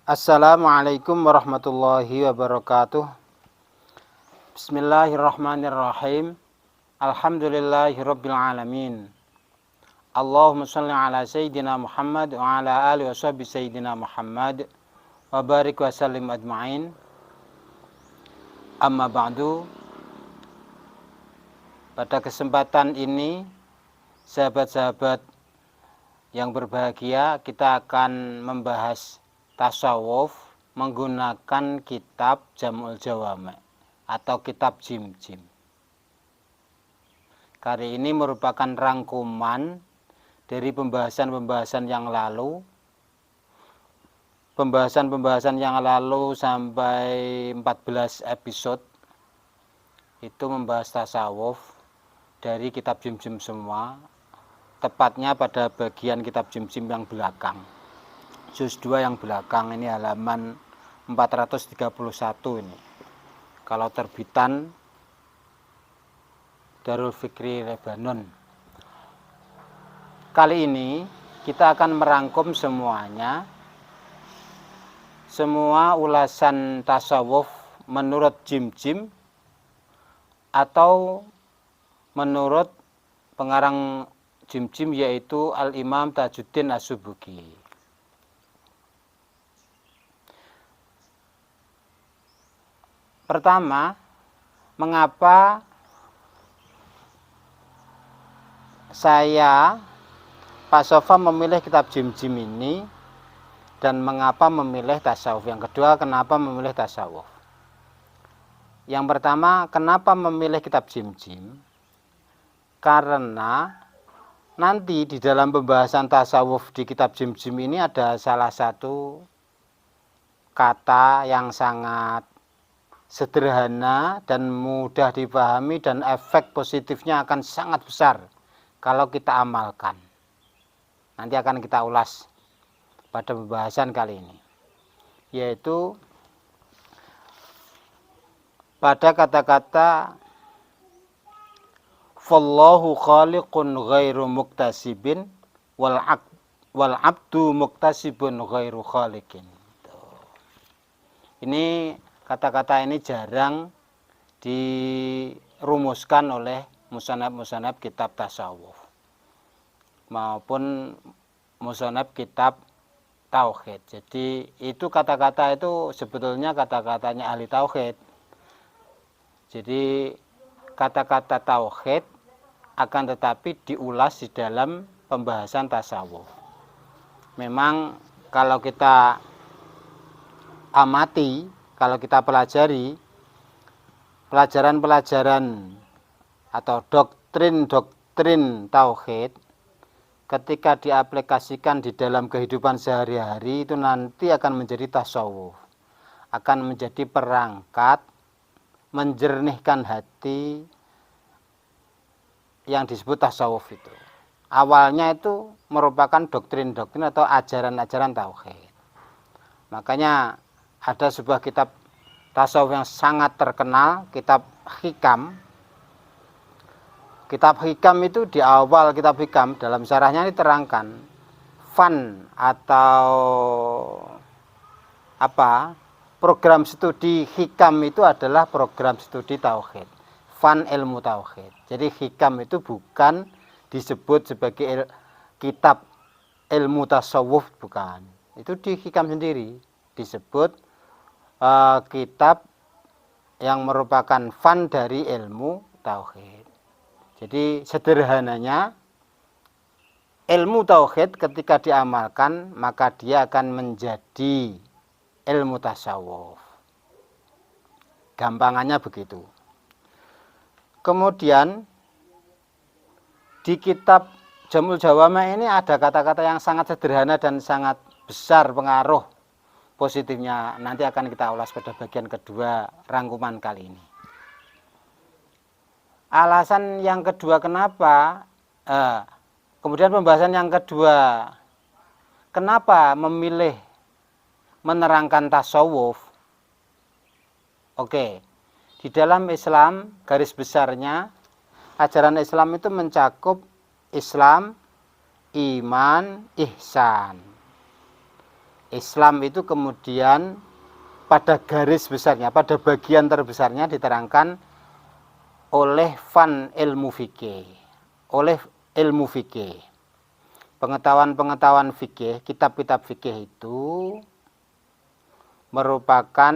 Assalamualaikum warahmatullahi wabarakatuh. Bismillahirrahmanirrahim. Alhamdulillahirabbil alamin. Allahumma shalli ala sayyidina Muhammad wa ala alihi washabi sayyidina Muhammad wa barik wa sallim ajmain. Amma ba'du. Pada kesempatan ini, sahabat-sahabat yang berbahagia, kita akan membahas tasawuf menggunakan kitab Jam'ul Jawami' atau kitab Jim-Jim. Kali ini merupakan rangkuman dari pembahasan-pembahasan yang lalu. Pembahasan-pembahasan yang lalu sampai 14 episode itu membahas tasawuf dari kitab Jim-Jim semua, tepatnya pada bagian kitab Jim-Jim yang belakang. Juz 2 yang belakang ini halaman 431 ini. Kalau terbitan Darul Fikri Lebanon. Kali ini kita akan merangkum semuanya. Semua ulasan tasawuf menurut Jim-Jim atau menurut pengarang Jim-Jim yaitu Al-Imam Tajuddin As-Subki. Pertama, mengapa saya, Pak Sofa, memilih kitab Jim-Jim ini dan mengapa memilih tasawuf? Yang kedua, kenapa memilih tasawuf? Yang pertama, kenapa memilih kitab Jim-Jim? Karena nanti di dalam pembahasan tasawuf di kitab Jim-Jim ini ada salah satu kata yang sangat sederhana dan mudah dipahami dan efek positifnya akan sangat besar kalau kita amalkan. Nanti akan kita ulas pada pembahasan kali ini, yaitu pada kata-kata fallahu khaliqun ghairu muktasibin wal abdu muktasibun ghairu khaliqin. Ini kata-kata ini jarang dirumuskan oleh musannaf-musannaf kitab tasawuf maupun musannaf kitab tauhid. Jadi itu kata-kata itu sebetulnya kata-katanya ahli tauhid. Jadi kata-kata tauhid akan tetapi diulas di dalam pembahasan tasawuf. Memang kalau kita amati, kalau kita pelajari pelajaran-pelajaran atau doktrin-doktrin tauhid, ketika diaplikasikan di dalam kehidupan sehari-hari itu nanti akan menjadi tasawuf, akan menjadi perangkat menjernihkan hati yang disebut tasawuf itu. Awalnya itu merupakan doktrin-doktrin atau ajaran-ajaran tauhid. Makanya ada sebuah kitab tasawuf yang sangat terkenal, kitab Hikam. Kitab Hikam itu di awal kitab Hikam dalam syarahnya diterangkan fan atau program studi Hikam itu adalah program studi tauhid, fan ilmu tauhid. Jadi Hikam itu bukan disebut sebagai kitab ilmu tasawuf, bukan. Itu di Hikam sendiri disebut kitab yang merupakan fan dari ilmu tauhid. Jadi sederhananya ilmu tauhid ketika diamalkan maka dia akan menjadi ilmu tasawuf. Gampangannya begitu. Kemudian di kitab Jam'ul Jawami' ini ada kata-kata yang sangat sederhana dan sangat besar pengaruh positifnya. Nanti akan kita ulas pada bagian kedua rangkuman kali ini. Alasan yang kedua kenapa, kemudian pembahasan yang kedua, kenapa memilih menerangkan tasawuf? Oke, di dalam Islam garis besarnya ajaran Islam itu mencakup Islam, iman, ihsan. Islam itu kemudian pada garis besarnya, pada bagian terbesarnya diterangkan oleh ilmu fikih. Oleh ilmu fikih. Pengetahuan-pengetahuan fikih, kitab-kitab fikih itu merupakan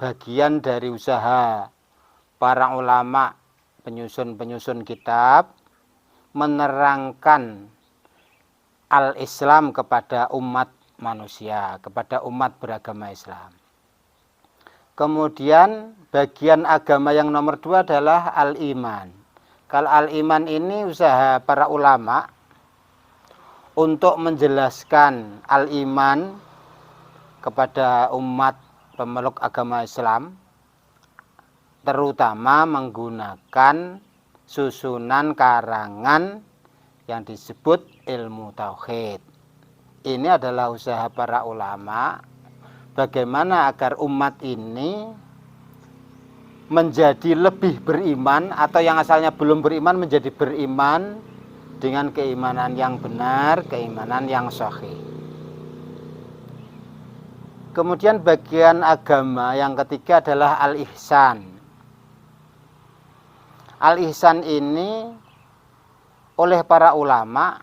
bagian dari usaha para ulama penyusun-penyusun kitab menerangkan al-Islam kepada umat manusia, kepada umat beragama Islam. Kemudian bagian agama yang nomor 2 adalah al-iman. Kalau al-iman ini usaha para ulama untuk menjelaskan al-iman kepada umat pemeluk agama Islam, terutama menggunakan susunan karangan yang disebut ilmu tauhid. Ini adalah usaha para ulama bagaimana agar umat ini menjadi lebih beriman, atau yang asalnya belum beriman menjadi beriman dengan keimanan yang benar, keimanan yang sahih. Kemudian bagian agama yang ketiga adalah al-ihsan. Al-ihsan ini oleh para ulama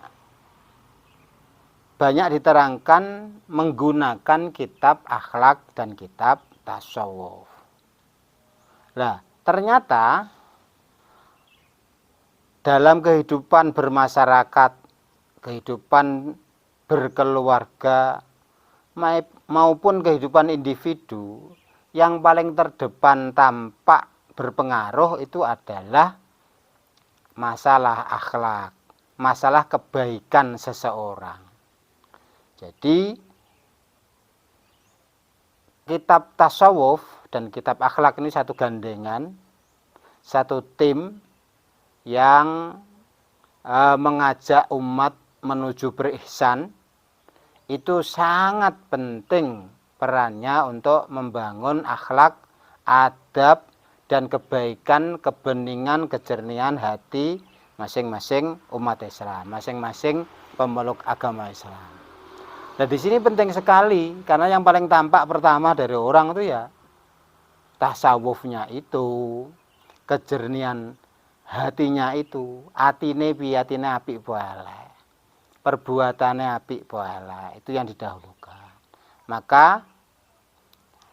banyak diterangkan menggunakan kitab akhlak dan kitab tasawuf. Nah, ternyata dalam kehidupan bermasyarakat, kehidupan berkeluarga, maupun kehidupan individu, yang paling terdepan tampak berpengaruh itu adalah masalah akhlak, masalah kebaikan seseorang. Jadi kitab tasawuf dan kitab akhlak ini satu gandengan, satu tim yang mengajak umat menuju berihsan. Itu sangat penting perannya untuk membangun akhlak, adab, dan kebaikan, kebeningan, kejernihan hati masing-masing umat Islam, masing-masing pemeluk agama Islam. Nah, di sini penting sekali karena yang paling tampak pertama dari orang itu ya tasawufnya itu, kejernihan hatinya itu, atine piyatine apik boleh, perbuatannya apik boleh, itu yang didahulukan. Maka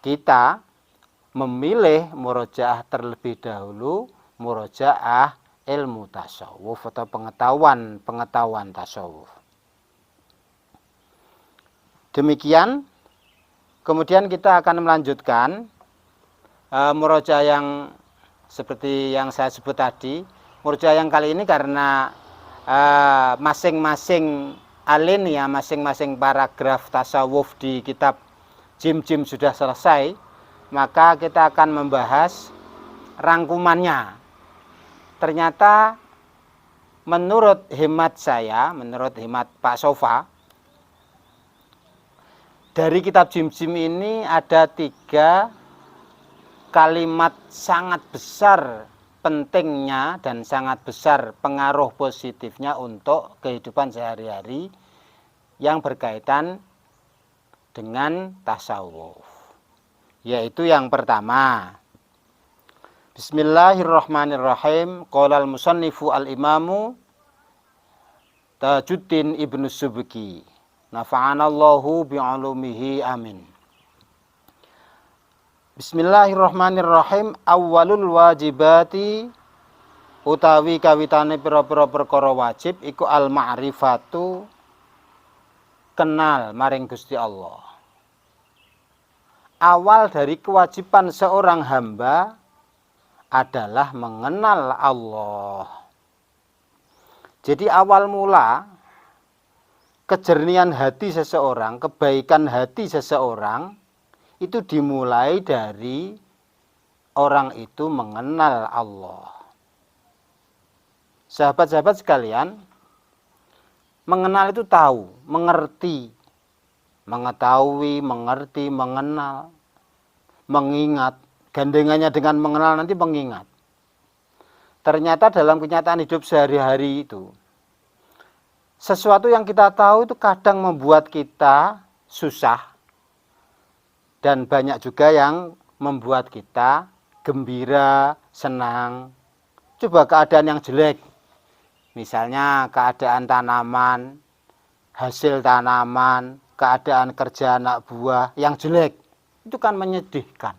kita memilih murojaah terlebih dahulu, murojaah ilmu tasawuf atau pengetahuan tasawuf. Demikian, kemudian kita akan melanjutkan murojaah yang seperti yang saya sebut tadi. Murojaah yang kali ini karena masing-masing alinea, masing-masing paragraf tasawuf di kitab Jim-Jim sudah selesai, maka kita akan membahas rangkumannya. Ternyata menurut hemat saya, menurut hemat Pak Sofa, dari kitab Jim-Jim ini ada 3 kalimat sangat besar pentingnya dan sangat besar pengaruh positifnya untuk kehidupan sehari-hari yang berkaitan dengan tasawuf. Yaitu yang pertama, Bismillahirrahmanirrahim. Qala al-musannifu al-imamu Tajuddin Ibnu Subki, nafa'anallahu bi'ulumihi amin. Bismillahirrahmanirrahim. Awwalul wajibati utawi kawitane pira-pira perkara wajib iku al-ma'rifatu, kenal maring Gusti Allah. Awal dari kewajiban seorang hamba adalah mengenal Allah. Jadi awal mula kejernihan hati seseorang, kebaikan hati seseorang itu dimulai dari orang itu mengenal Allah. Sahabat-sahabat sekalian, mengenal itu tahu, mengerti, mengetahui, mengerti, mengenal, mengingat. Gandengannya dengan mengenal nanti mengingat. Ternyata dalam kenyataan hidup sehari-hari itu, sesuatu yang kita tahu itu kadang membuat kita susah, dan banyak juga yang membuat kita gembira, senang. Coba keadaan yang jelek, misalnya keadaan tanaman, hasil tanaman, keadaan kerja anak buah yang jelek, itu kan menyedihkan.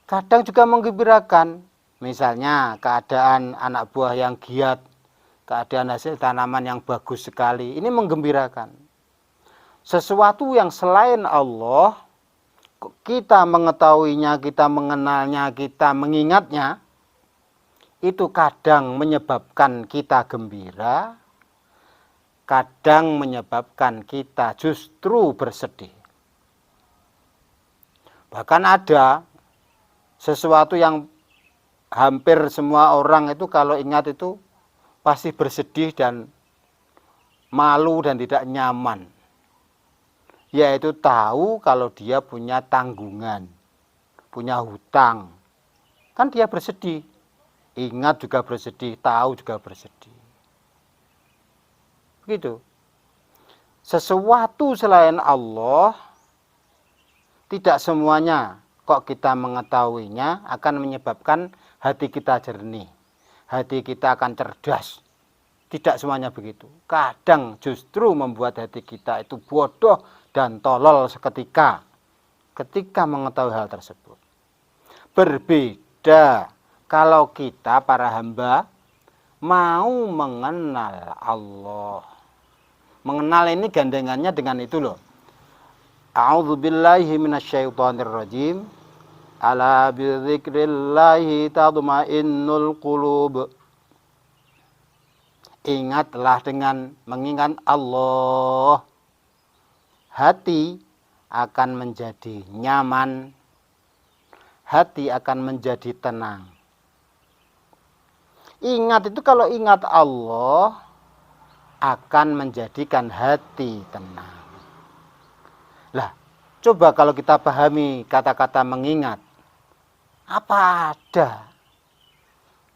Kadang juga menggembirakan, misalnya keadaan anak buah yang giat, keadaan hasil tanaman yang bagus sekali, ini menggembirakan. Sesuatu yang selain Allah, kita mengetahuinya, kita mengenalnya, kita mengingatnya, itu kadang menyebabkan kita gembira, kadang menyebabkan kita justru bersedih. Bahkan ada sesuatu yang hampir semua orang itu kalau ingat itu pasti bersedih dan malu dan tidak nyaman. Yaitu tahu kalau dia punya tanggungan, punya hutang. Kan dia bersedih. Ingat juga bersedih, tahu juga bersedih. Begitu. Sesuatu selain Allah, tidak semuanya kok kita mengetahuinya akan menyebabkan hati kita jernih. Hati kita akan cerdas. Tidak semuanya begitu. Kadang justru membuat hati kita itu bodoh dan tolol seketika ketika mengetahui hal tersebut. Berbeda kalau kita para hamba mau mengenal Allah. Mengenal ini gandengannya dengan itu loh. A'udzubillahi minasyaitonirrajim. Ala bidzikrillahi tatma'innul qulub. Ingatlah dengan mengingat Allah, hati akan menjadi nyaman, hati akan menjadi tenang. Ingat itu kalau ingat Allah akan menjadikan hati tenang. Lah, coba kalau kita pahami kata-kata mengingat. Apa ada?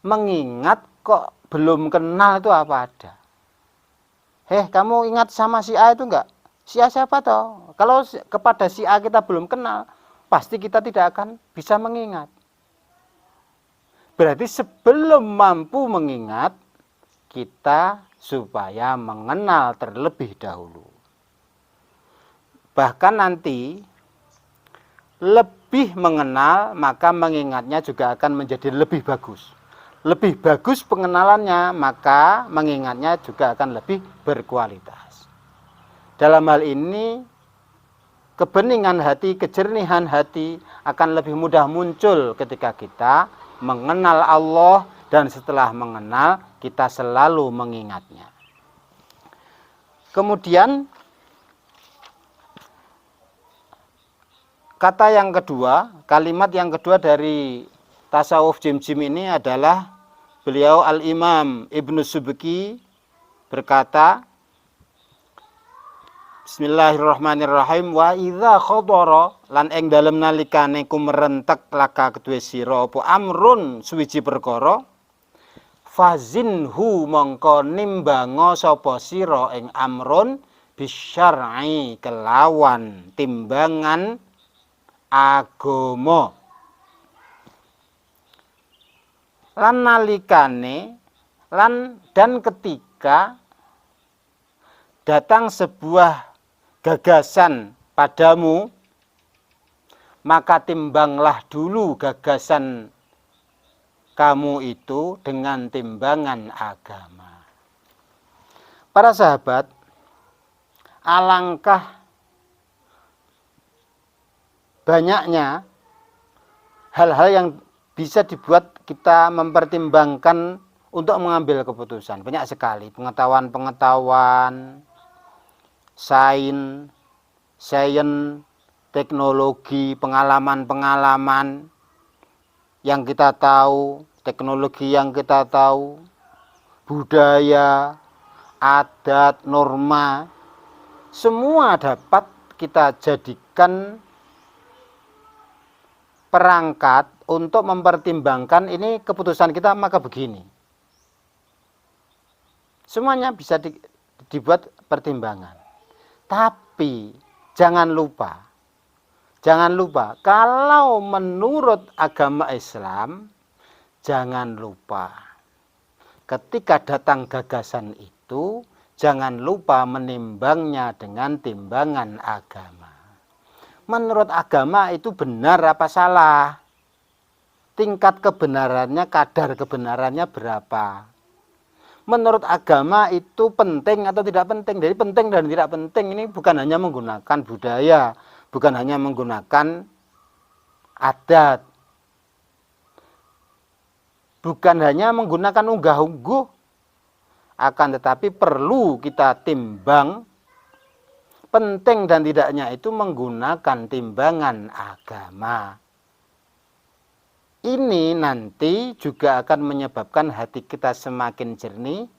Mengingat kok belum kenal itu apa ada? Kamu ingat sama si A itu enggak? Si A siapa toh? Kalau kepada si A kita belum kenal, pasti kita tidak akan bisa mengingat. Berarti sebelum mampu mengingat, kita supaya mengenal terlebih dahulu. Bahkan nanti lebih mengenal, maka mengingatnya juga akan menjadi lebih bagus. Lebih bagus pengenalannya, maka mengingatnya juga akan lebih berkualitas. Dalam hal ini, kebeningan hati, kejernihan hati akan lebih mudah muncul ketika kita mengenal Allah, dan setelah mengenal, kita selalu mengingatnya. Kemudian, kata yang kedua, kalimat yang kedua dari tasawuf jim-jim ini adalah beliau Al-Imam Ibnu Subki berkata, Bismillahirrahmanirrahim, wa idza khadara lan ing dalem nalikane kumerentek laka kedue sira apa amrun suwiji perkara, fazinhu mongko nimbango sapa sira ing amrun bisyar'i kelawan timbangan agama. Lan nalikane dan ketika datang sebuah gagasan padamu, maka timbanglah dulu gagasan kamu itu dengan timbangan agama. Para sahabat, alangkah banyaknya hal-hal yang bisa dibuat kita mempertimbangkan untuk mengambil keputusan. Banyak sekali pengetahuan-pengetahuan, sains, teknologi, pengalaman-pengalaman yang kita tahu, teknologi yang kita tahu, budaya, adat, norma, semua dapat kita jadikan perangkat untuk mempertimbangkan ini keputusan kita maka begini. Semuanya bisa dibuat pertimbangan. Tapi jangan lupa, Jangan lupa, kalau menurut agama Islam, jangan lupa ketika datang gagasan itu, jangan lupa menimbangnya dengan timbangan agama. Menurut agama itu benar apa salah? Tingkat kebenarannya, kadar kebenarannya berapa? Menurut agama itu penting atau tidak penting? Jadi penting dan tidak penting ini bukan hanya menggunakan budaya, bukan hanya menggunakan adat, bukan hanya menggunakan unggah-ungguh, akan tetapi perlu kita timbang penting dan tidaknya itu menggunakan timbangan agama. Ini nanti juga akan menyebabkan hati kita semakin jernih,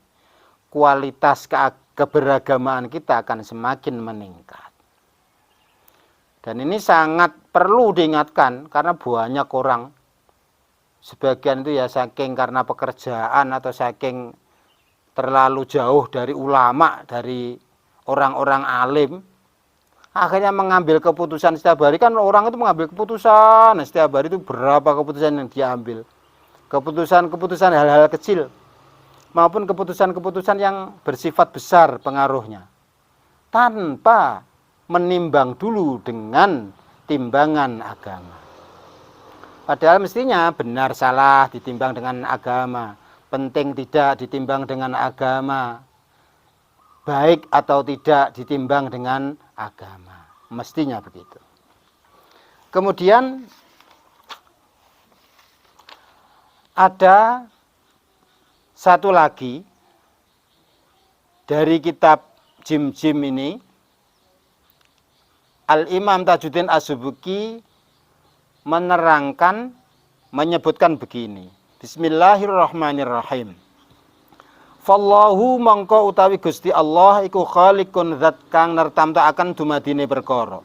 kualitas keberagamaan kita akan semakin meningkat. Dan ini sangat perlu diingatkan karena banyak orang, sebagian itu ya saking karena pekerjaan atau saking terlalu jauh dari ulama, dari orang-orang alim, akhirnya mengambil keputusan setiap hari. Kan orang itu mengambil keputusan setiap hari itu berapa keputusan yang dia ambil, keputusan-keputusan hal-hal kecil maupun keputusan-keputusan yang bersifat besar pengaruhnya, tanpa menimbang dulu dengan timbangan agama. Padahal mestinya benar salah ditimbang dengan agama, penting tidak ditimbang dengan agama, baik atau tidak ditimbang dengan agama. Mestinya begitu. Kemudian ada satu lagi dari kitab Jim-Jim ini, Al-Imam Tajuddin As-Subki menyebutkan begini. Bismillahirrahmanirrahim. Fallahu mangko utawi Gusti Allah iku khaliqun zat kang nertamtakaken dumadine perkara.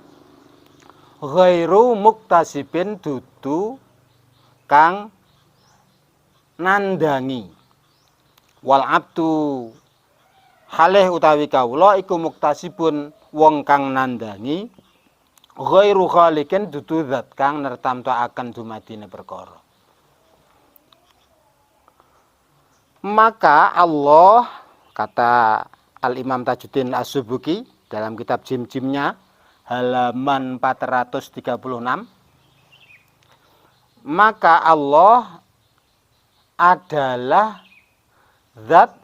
Ghairu muktasibin dudu kang nandangi. Wal abdu halih utawi kawula iku muktasibun wong kang nandangi. Ghairu khaliqin dudu zat kang nertamtakaken dumadine perkara. Maka Allah, kata Al-Imam Tajuddin As-Subki dalam kitab Jim-Jimnya halaman 436, maka Allah adalah zat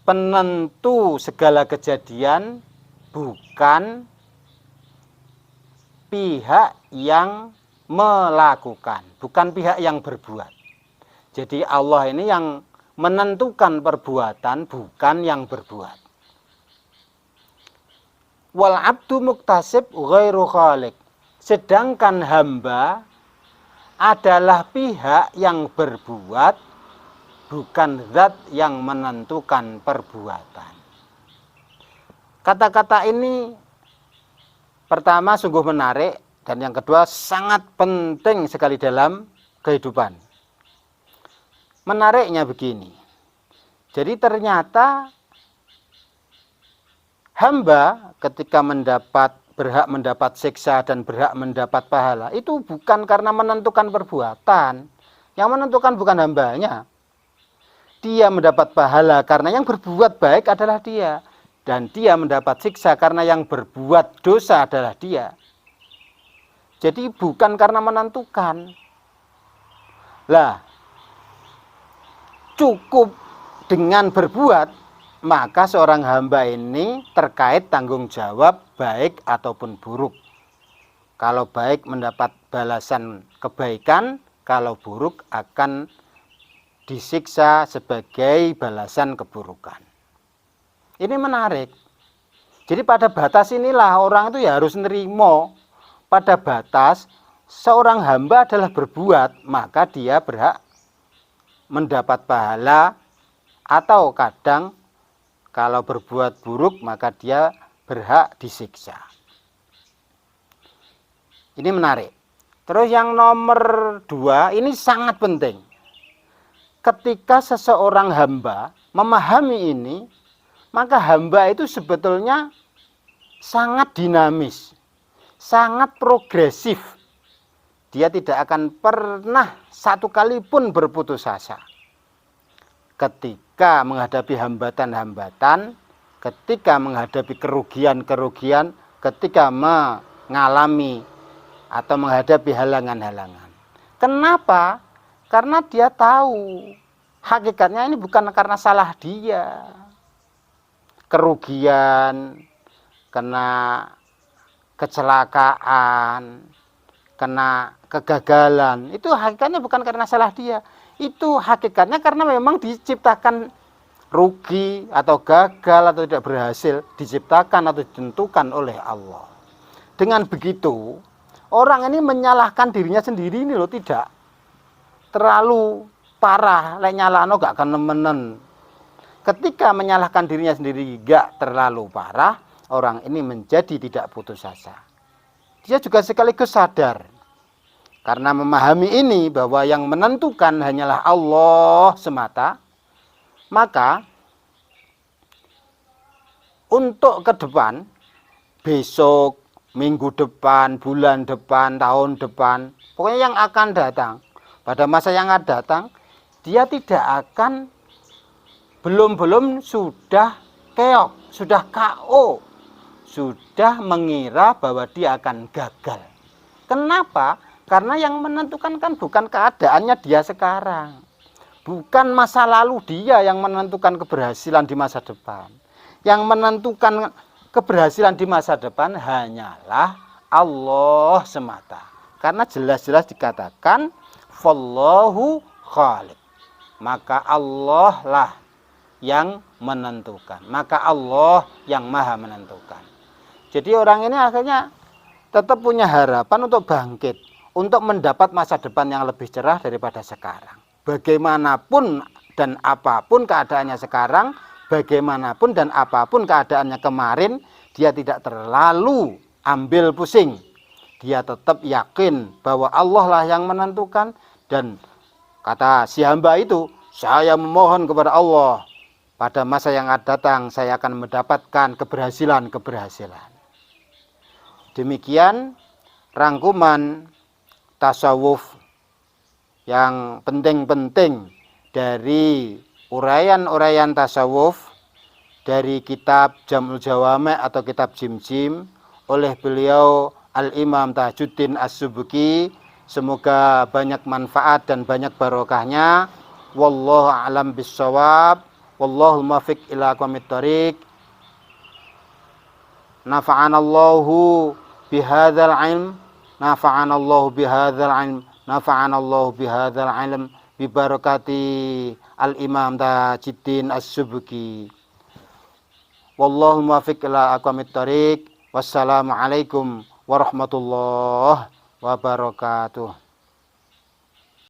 penentu segala kejadian, bukan pihak yang melakukan, bukan pihak yang berbuat. Jadi Allah ini yang menentukan perbuatan, bukan yang berbuat. Wal abdu muktasib ghairu khaliq. Sedangkan hamba adalah pihak yang berbuat, bukan zat yang menentukan perbuatan. Kata-kata ini pertama sungguh menarik, dan yang kedua sangat penting sekali dalam kehidupan. Menariknya begini, jadi ternyata hamba ketika berhak mendapat siksa dan berhak mendapat pahala itu bukan karena menentukan perbuatan. Yang menentukan bukan hambanya. Dia mendapat pahala karena yang berbuat baik adalah dia, dan dia mendapat siksa karena yang berbuat dosa adalah dia. Jadi bukan karena menentukan. Lah, cukup dengan berbuat, maka seorang hamba ini terkait tanggung jawab baik ataupun buruk. Kalau baik mendapat balasan kebaikan, kalau buruk akan disiksa sebagai balasan keburukan. Ini menarik. Jadi pada batas inilah orang itu ya harus nerimo. Pada batas seorang hamba adalah berbuat, maka dia berhak mendapat pahala, atau kadang kalau berbuat buruk maka dia berhak disiksa. Ini menarik. Terus yang nomor 2 ini sangat penting. Ketika seseorang hamba memahami ini, maka hamba itu sebetulnya sangat dinamis. sangat progresif. Dia tidak akan pernah satu kali pun berputus asa. Ketika menghadapi hambatan-hambatan, ketika menghadapi kerugian-kerugian, ketika mengalami atau menghadapi halangan-halangan. Kenapa? Karena dia tahu hakikatnya ini bukan karena salah dia. Kerugian, kena kecelakaan, kena kegagalan, itu hakikatnya bukan karena salah dia. Itu hakikatnya karena memang diciptakan rugi atau gagal atau tidak berhasil, diciptakan atau ditentukan oleh Allah. Dengan begitu, orang ini menyalahkan dirinya sendiri ini loh, tidak terlalu parah, lek nyalahno gak akan nemenen. Ketika menyalahkan dirinya sendiri gak terlalu parah, orang ini menjadi tidak putus asa. Dia juga sekaligus sadar. Karena memahami ini bahwa yang menentukan hanyalah Allah semata, maka untuk ke depan, besok, minggu depan, bulan depan, tahun depan, pokoknya yang akan datang, pada masa yang akan datang, dia tidak akan belum sudah keok, sudah KO, sudah mengira bahwa dia akan gagal. Kenapa? Karena yang menentukan kan bukan keadaannya dia sekarang. Bukan masa lalu dia yang menentukan keberhasilan di masa depan. Yang menentukan keberhasilan di masa depan hanyalah Allah semata. Karena jelas-jelas dikatakan Wallahu khaliq. Maka Allah lah yang menentukan. Maka Allah yang maha menentukan. Jadi orang ini akhirnya tetap punya harapan untuk bangkit, untuk mendapat masa depan yang lebih cerah daripada sekarang. Bagaimanapun dan apapun keadaannya sekarang, bagaimanapun dan apapun keadaannya kemarin, dia tidak terlalu ambil pusing. Dia tetap yakin bahwa Allah lah yang menentukan, dan kata si hamba itu, saya memohon kepada Allah, pada masa yang akan datang saya akan mendapatkan keberhasilan. Demikian rangkuman tasawuf yang penting-penting dari uraian-uraian tasawuf dari kitab Jam'ul Jawami' atau kitab Jim-Jim oleh beliau Al-Imam Tajuddin As-Subki. Semoga banyak manfaat dan banyak barokahnya. Wallahu a'lam bissawab. Wallahul muwaffiq ila aqwamit thoriq. Nafa'anallahu bihadzal ilm. Nafa'anallahu bihadzal ilm. Nafa'anallahu bihadzal ilm bi barakati Al-Imam Tajuddin As-Subki. Wallahu muwaffiq ila aqwamit thoriq. Wassalamualaikum warahmatullahi wabarakatuh.